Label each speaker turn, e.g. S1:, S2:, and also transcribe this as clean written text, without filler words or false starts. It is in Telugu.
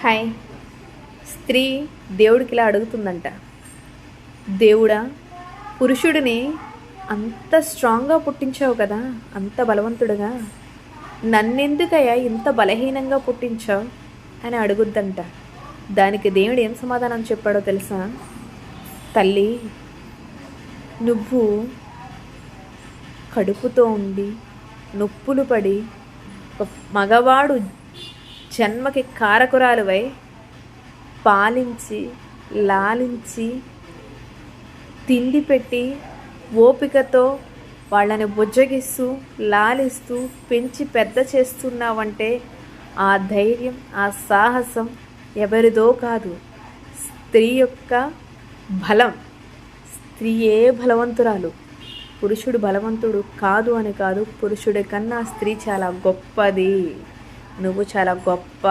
S1: హాయ్. స్త్రీ దేవుడికి ఇలా అడుగుతుందంట, దేవుడా, పురుషుడిని అంత స్ట్రాంగ్గా పుట్టించావు కదా, అంత బలవంతుడుగా, నన్నెందుకయ్యా ఇంత బలహీనంగా పుట్టించావు అని అడుగుద్దంట. దానికి దేవుడు ఏం సమాధానం చెప్పాడో తెలుసా? తల్లి, నువ్వు కడుపుతో ఉండి నొప్పులు పడి ఒక మగవాడు జన్మకి కారకురాలువై పాలించి లాలించి తిండి పెట్టి ఓపికతో వాళ్ళని బుజ్జగిస్తూ లాలిస్తూ పెంచి పెద్ద చేస్తున్నావంటే ఆ ధైర్యం, ఆ సాహసం ఎవరిదో కాదు, స్త్రీ యొక్క బలం. స్త్రీయే బలవంతురాలు, పురుషుడు బలవంతుడు కాదు అని కాదు. పురుషుడి కన్నా స్త్రీ చాలా గొప్పది, నువ్వు చాలా గొప్ప